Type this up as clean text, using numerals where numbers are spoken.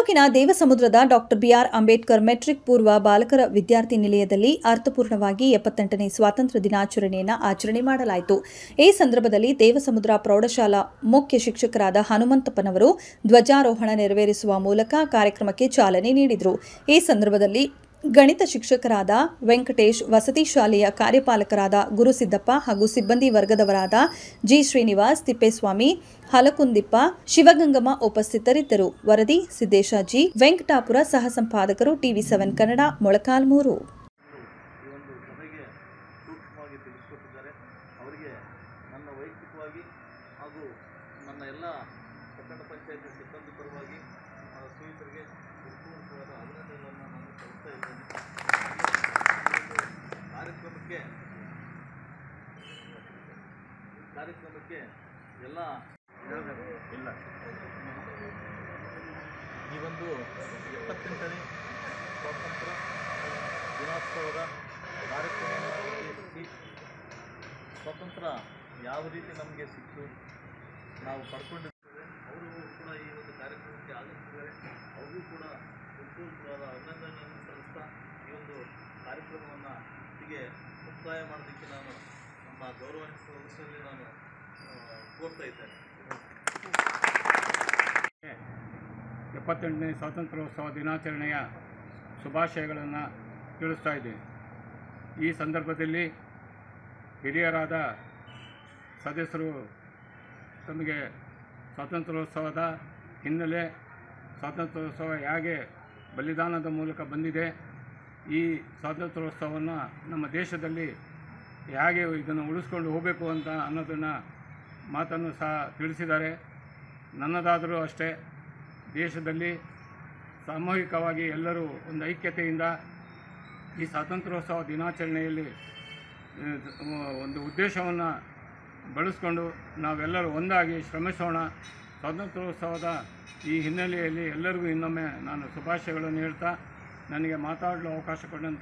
ತಾಲೂಕಿನ ದೇವಸಮುದ್ರದ doctor B R Ambedkar metric ಪೂರ್ವ ಬಾಲಕರ ವಿದ್ಯಾರ್ಥಿ ನಿಲಯದಲ್ಲಿ ಅರ್ಥಪೂರ್ಣವಾಗಿ 78ನೇ ಸ್ವಾತಂತ್ರ್ಯ ದಿನಾಚರಣೆಯನ್ನು ಆಚರಣೆ ಮಾಡಲಾಯಿತು. ಈ ಸಂದರ್ಭದಲ್ಲಿ ದೇವಸಮುದ್ರ ಪ್ರೌಢಶಾಲಾ ಮುಖ್ಯ ಶಿಕ್ಷಕರಾದ ಹನುಮಂತಪ್ಪನವರು ಧ್ವಜಾರೋಹಣ ನೆರವೇರಿಸುವ ಮೂಲಕ ಕಾರ್ಯಕ್ರಮಕ್ಕೆ ಚಾಲನೆ ನೀಡಿದರು. ಈ ಸಂದರ್ಭದಲ್ಲಿ ಗಣಿತ ಶಿಕ್ಷಕರಾದ ವೆಂಕಟೇಶ್, ವಸತಿ ಶಾಲೆಯ ಕಾರ್ಯಪಾಲಕರಾದ ಗುರುಸಿದ್ದಪ್ಪ ಹಾಗೂ ಸಿಬ್ಬಂದಿ ವರ್ಗದವರಾದ ಜಿ ಶ್ರೀನಿವಾಸ್, ತಿಪ್ಪೇಸ್ವಾಮಿ, ಹಲಕುಂದಿಪ್ಪ, ಶಿವಗಂಗಮ್ಮ ಉಪಸ್ಥಿತರಿದ್ದರು. ವರದಿ ಸಿದ್ದೇಶ ಜಿ, ವೆಂಕಟಾಪುರ. ಸಹ ಸಂಪಾದಕರು ಟಿವಿ7 ಕನ್ನಡ, ಮೊಳಕಾಲ್ಮೂರು. ಕಾರ್ಯಕ್ರಮಕ್ಕೆ ಎಲ್ಲ ಇಲ್ಲ ಈ ಒಂದು 78ನೇ ಸ್ವಾತಂತ್ರ್ಯ ದಿನೋತ್ಸವದ ಕಾರ್ಯಕ್ರಮವನ್ನು ಉದ್ದೇಶಿಸಿ ಸ್ವಾತಂತ್ರ್ಯ ಯಾವ ರೀತಿ ನಮಗೆ ಸಿಕ್ತು, ನಾವು ಪಡ್ಕೊಂಡಿದ್ದೇವೆ, ಅವರು ಕೂಡ ಈ ಒಂದು ಕಾರ್ಯಕ್ರಮಕ್ಕೆ ಆಗಮಿಸಿದ್ದಾರೆ. ಅವ್ರಿಗೂ ಕೂಡ ಉತ್ಪೂರ್ವವಾದ ಅಭಿನಂದನೆಯನ್ನು ಸಲ್ಲಿಸ್ತಾ ಈ ಒಂದು ಕಾರ್ಯಕ್ರಮವನ್ನು ಹೀಗೆ ಮುಕ್ತಾಯ ಮಾಡೋದಕ್ಕೆ ನಾನು ನಮ್ಮ ಗೌರವಾನ್ವಿತ ಸದಸ್ಯರಲ್ಲಿ ನಾನು ಕೋರ್ತಾ ಇದ್ದೇನೆ. 78ನೇ ಸ್ವಾತಂತ್ರ್ಯೋತ್ಸವ ದಿನಾಚರಣೆಯ ಶುಭಾಶಯಗಳನ್ನು ತಿಳಿಸ್ತಾ ಇದ್ದೀನಿ. ಈ ಸಂದರ್ಭದಲ್ಲಿ ಹಿರಿಯರಾದ ಸದಸ್ಯರು ತಮಗೆ ಸ್ವಾತಂತ್ರ್ಯೋತ್ಸವದ ಹಿನ್ನೆಲೆ, ಸ್ವಾತಂತ್ರ್ಯೋತ್ಸವ ಹೇಗೆ ಬಲಿದಾನದ ಮೂಲಕ ಬಂದಿದೆ, ಈ ಸ್ವಾತಂತ್ರ್ಯೋತ್ಸವವನ್ನು ನಮ್ಮ ದೇಶದಲ್ಲಿ ಹೇಗೆ ಇದನ್ನು ಉಳಿಸ್ಕೊಂಡು ಹೋಗಬೇಕು ಅಂತ ಅನ್ನೋದನ್ನು ಮಾತನ್ನು ಸಹ ತಿಳಿಸಿದ್ದಾರೆ. ನನ್ನದಾದರೂ ಅಷ್ಟೇ, ದೇಶದಲ್ಲಿ ಸಾಮೂಹಿಕವಾಗಿ ಎಲ್ಲರೂ ಒಂದು ಐಕ್ಯತೆಯಿಂದ ಈ ಸ್ವಾತಂತ್ರ್ಯೋತ್ಸವ ದಿನಾಚರಣೆಯಲ್ಲಿ ಒಂದು ಉದ್ದೇಶವನ್ನು ಬಳಸ್ಕೊಂಡು ನಾವೆಲ್ಲರೂ ಒಂದಾಗಿ ಶ್ರಮಿಸೋಣ. ಸ್ವಾತಂತ್ರ್ಯೋತ್ಸವದ ಈ ಹಿನ್ನೆಲೆಯಲ್ಲಿ ಎಲ್ಲರಿಗೂ ಇನ್ನೊಮ್ಮೆ ನಾನು ಶುಭಾಶಯಗಳನ್ನು ಹೇಳ್ತಾ ನನಗೆ ಮಾತಾಡಲು ಅವಕಾಶ ಕೊಟ್ಟಂಥ